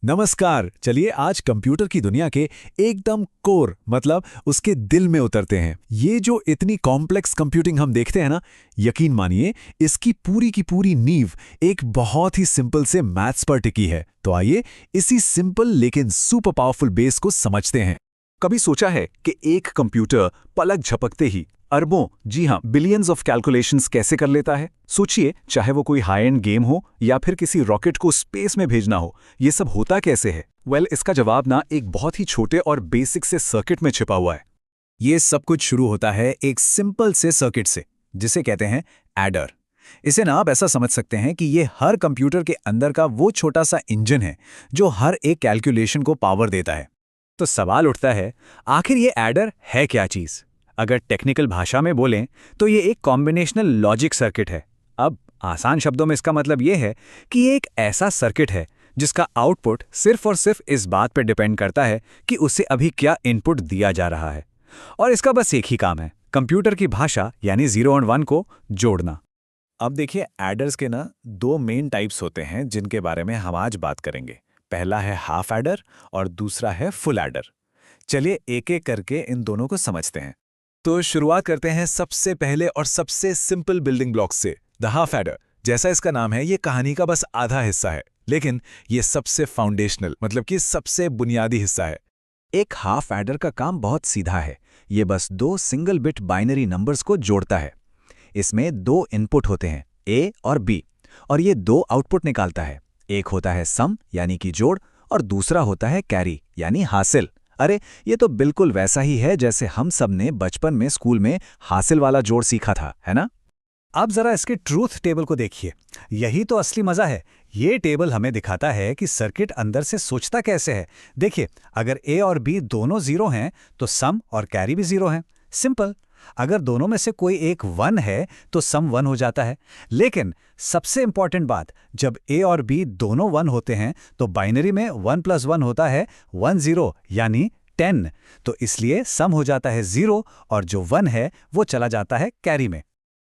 नमस्कार। चलिए आज कंप्यूटर की दुनिया के एकदम कोर मतलब उसके दिल में उतरते हैं। ये जो इतनी कॉम्प्लेक्स कंप्यूटिंग हम देखते हैं ना, यकीन मानिए इसकी पूरी की पूरी नींव एक बहुत ही सिंपल से मैथ्स पर टिकी है। तो आइए इसी सिंपल लेकिन सुपर पावरफुल बेस को समझते हैं। कभी सोचा है कि एक कंप्यूटर पलक झपकते ही अरबों, जी हाँ, बिलियंस ऑफ कैलकुलेशंस कैसे कर लेता है? सोचिए, चाहे वो कोई हाई एंड गेम हो या फिर किसी रॉकेट को स्पेस में भेजना हो, ये सब होता कैसे है? इसका जवाब ना एक बहुत ही छोटे और बेसिक से सर्किट में छिपा हुआ है। ये सब कुछ शुरू होता है एक सिंपल से सर्किट से, जिसे कहते हैं एडर। इसे ना आप ऐसा समझ सकते हैं कि ये हर कंप्यूटर के अंदर का वो छोटा सा इंजन है जो हर एक कैलकुलेशन को पावर देता है। तो सवाल उठता है, आखिर ये एडर है क्या चीज़? अगर टेक्निकल भाषा में बोलें तो ये एक कॉम्बिनेशनल लॉजिक सर्किट है। अब आसान शब्दों में इसका मतलब ये है कि ये एक ऐसा सर्किट है जिसका आउटपुट सिर्फ और सिर्फ इस बात पर डिपेंड करता है कि उसे अभी क्या इनपुट दिया जा रहा है। और इसका बस एक ही काम है, कंप्यूटर की भाषा यानी 0 और 1 को जोड़ना। अब देखिए, एडर्स के ना दो मेन टाइप्स होते हैं जिनके बारे में हम आज बात करेंगे। पहला है हाफ एडर और दूसरा है फुल एडर। चलिए एक एक करके इन दोनों को समझते हैं। तो शुरुआत करते हैं सबसे पहले और सबसे सिंपल बिल्डिंग ब्लॉक से, द हाफ एडर। जैसा इसका नाम है, ये कहानी का बस आधा हिस्सा है, लेकिन ये सबसे फाउंडेशनल मतलब कि सबसे बुनियादी हिस्सा है। एक हाफ एडर का काम बहुत सीधा है। ये बस दो सिंगल बिट बाइनरी नंबर्स को जोड़ता है। इसमें दो इनपुट होते हैं, ए और बी, और ये दो आउटपुट निकालता है। एक होता है सम यानी कि जोड़, और दूसरा होता है कैरी यानी हासिल। अरे ये तो बिल्कुल वैसा ही है जैसे हम सब ने बचपन में स्कूल में हासिल वाला जोड़ सीखा था, है ना? अब जरा इसके ट्रूथ टेबल को देखिए। यही तो असली मजा है। ये टेबल हमें दिखाता है कि सर्किट अंदर से सोचता कैसे है। देखिए, अगर ए और बी दोनों 0 हैं तो सम और कैरी भी 0 हैं। सिंपल। अगर दोनों में से कोई एक 1 है तो सम 1 हो जाता है। लेकिन सबसे इंपॉर्टेंट बात, जब ए और बी दोनों 1 होते हैं तो बाइनरी में 1 + 1 होता है 1 0 यानी 10। तो इसलिए सम हो जाता है 0 और जो 1 है वो चला जाता है कैरी में।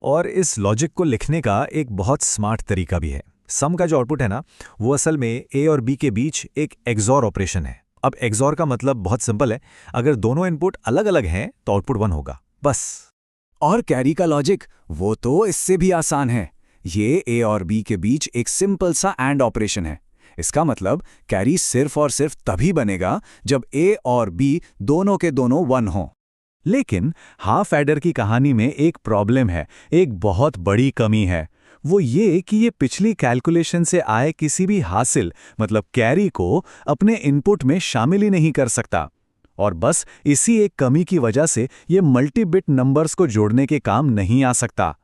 और इस लॉजिक को लिखने का एक बहुत स्मार्ट तरीका भी है। सम का जो आउटपुट है ना, वो असल में ए और बी के बीच एक एक्सॉर ऑपरेशन है। अब एक्सॉर का मतलब बहुत सिंपल है, अगर दोनों इनपुट अलग अलग हैं तो आउटपुट 1 होगा, बस। और कैरी का लॉजिक वो तो इससे भी आसान है। ये ए और बी के बीच एक सिंपल सा एंड ऑपरेशन है। इसका मतलब कैरी सिर्फ और सिर्फ तभी बनेगा जब ए और बी दोनों के दोनों 1 हों। लेकिन हाफ एडर की कहानी में एक प्रॉब्लम है, एक बहुत बड़ी कमी है। वो ये कि ये पिछली कैलकुलेशन से आए किसी भी हासिल मतलब कैरी को अपने इनपुट में शामिल ही नहीं कर सकता। और बस इसी एक कमी की वजह से ये मल्टी बिट नंबर्स को जोड़ने के काम नहीं आ सकता।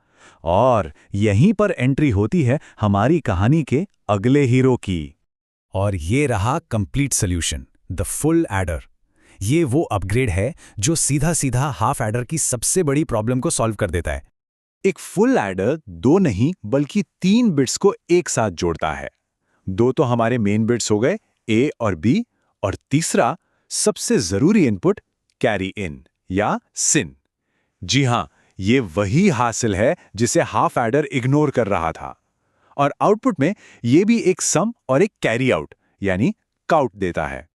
और यहीं पर एंट्री होती है हमारी कहानी के अगले हीरो की। और ये रहा complete solution, the full adder. ये वो अपग्रेड है जो सीधा सीधा हाफ एडर की सबसे बड़ी प्रॉब्लम को सॉल्व कर देता है। एक फुल एडर 2 नहीं बल्कि 3 बिट्स को एक साथ जोड़ता है। 2 तो हमारे मेन बिट्स हो गए, ए और बी, और तीसरा सबसे जरूरी इनपुट कैरी इन या सिन। जी हां, ये वही हासिल है जिसे हाफ एडर इग्नोर कर रहा था। और आउटपुट में ये भी एक सम और एक कैरी आउट यानी काउट देता है।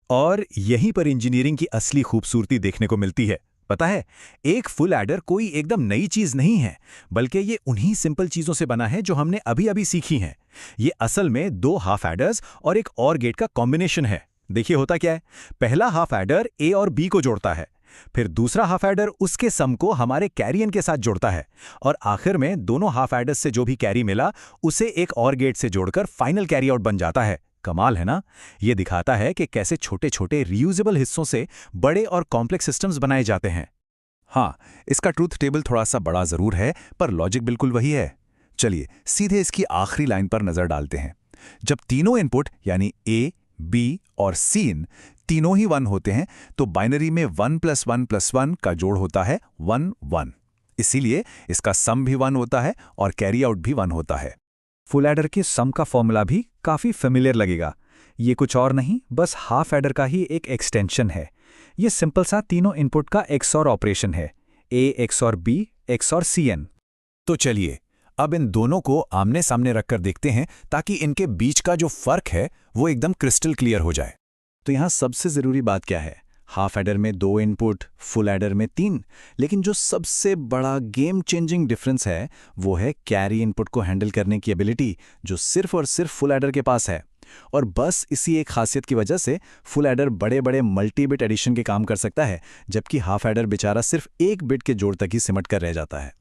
और यहीं पर इंजीनियरिंग की असली खूबसूरती देखने को मिलती है। पता है, एक फुल एडर कोई एकदम नई चीज नहीं है, बल्कि ये उन्हीं सिंपल चीजों से बना है जो हमने अभी अभी सीखी हैं। ये असल में 2 हाफ एडर्स और एक और गेट का कॉम्बिनेशन है। देखिए होता क्या है, पहला हाफ एडर ए और बी को जोड़ता है, फिर दूसरा हाफ एडर उसके सम को हमारे कैरियन के साथ जोड़ता है, और आखिर में दोनों हाफ एडर्स से जो भी कैरी मिला उसे एक और गेट से जोड़कर फाइनल कैरी आउट बन जाता है। कमाल है ना? ये दिखाता है कि कैसे छोटे छोटे रीयूजेबल हिस्सों से बड़े और कॉम्प्लेक्स सिस्टम्स बनाए जाते हैं। हाँ, इसका ट्रूथ टेबल थोड़ा सा बड़ा जरूर है, पर लॉजिक बिल्कुल वही है। चलिए सीधे इसकी आखिरी लाइन पर नजर डालते हैं। जब तीनों इनपुट यानी ए, बी और सीन तीनों ही 1 होते हैं तो बाइनरी में 1 + 1 + 1 का जोड़ होता है 1 1। इसीलिए इसका सम भी 1 होता है और कैरी आउट भी 1 होता है। फुल एडर के सम का फॉर्मूला भी काफी फेमिलियर लगेगा। ये कुछ और नहीं, बस हाफ एडर का ही एक एक्सटेंशन है। ये सिंपल सा तीनों इनपुट का एक्सॉर ऑपरेशन है, ए XOR B XOR Cn। तो चलिए अब इन दोनों को आमने सामने रखकर देखते हैं ताकि इनके बीच का जो फर्क है वो एकदम क्रिस्टल क्लियर हो जाए। तो यहाँ सबसे ज़रूरी बात क्या है? हाफ एडर में 2 इनपुट, फुल एडर में 3। लेकिन जो सबसे बड़ा गेम चेंजिंग डिफरेंस है वो है कैरी इनपुट को हैंडल करने की एबिलिटी, जो सिर्फ और सिर्फ फुल एडर के पास है। और बस इसी एक खासियत की वजह से फुल एडर बड़े बड़े मल्टी बिट एडिशन के काम कर सकता है, जबकि हाफ एडर बेचारा सिर्फ एक बिट के जोड़ तक ही सिमट कर रह जाता है।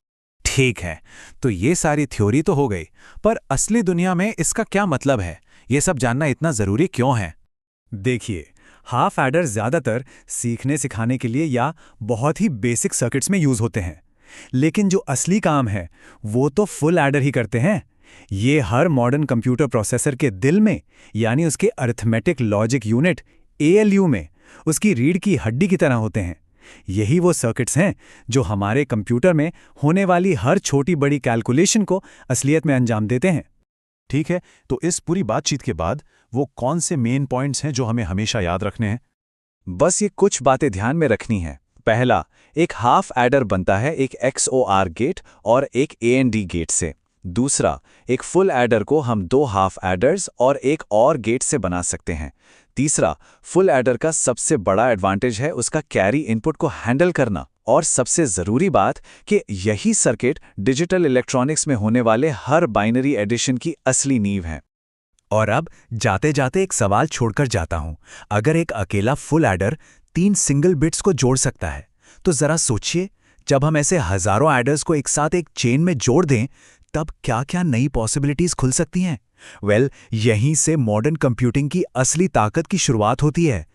ठीक है, तो ये सारी थ्योरी तो हो गई, पर असली दुनिया में इसका क्या मतलब है? ये सब जानना इतना ज़रूरी क्यों है? देखिए, हाफ एडर ज़्यादातर सीखने सिखाने के लिए या बहुत ही बेसिक सर्किट्स में यूज़ होते हैं, लेकिन जो असली काम है वो तो फुल एडर ही करते हैं। ये हर मॉडर्न कंप्यूटर प्रोसेसर के दिल में, यानी उसके अरिथमेटिक लॉजिक यूनिट ALU में, उसकी रीढ़ की हड्डी की तरह होते हैं। यही वो सर्किट्स हैं जो हमारे कंप्यूटर में होने वाली हर छोटी बड़ी कैलकुलेशन को असलियत में अंजाम देते हैं। ठीक है, तो इस पूरी बातचीत के बाद वो कौन से मेन पॉइंट्स हैं जो हमें हमेशा याद रखने हैं? बस ये कुछ बातें ध्यान में रखनी है। पहला, एक हाफ एडर बनता है एक XOR गेट और एक AND गेट से। दूसरा, एक फुल एडर को हम 2 हाफ एडर्स और एक और गेट से बना सकते हैं। तीसरा, फुल एडर का सबसे बड़ा एडवांटेज है उसका कैरी इनपुट को हैंडल करना। और सबसे ज़रूरी बात कि यही सर्किट डिजिटल इलेक्ट्रॉनिक्स में होने वाले हर बाइनरी एडिशन की असली नींव है। और अब जाते जाते एक सवाल छोड़कर जाता हूं। अगर एक अकेला फुल एडर 3 सिंगल बिट्स को जोड़ सकता है, तो जरा सोचिए, जब हम ऐसे हजारों एडर्स को एक साथ एक चेन में जोड़ दें, तब क्या क्या नई पॉसिबिलिटीज खुल सकती हैं। यहीं से मॉडर्न कंप्यूटिंग की असली ताकत की शुरुआत होती है।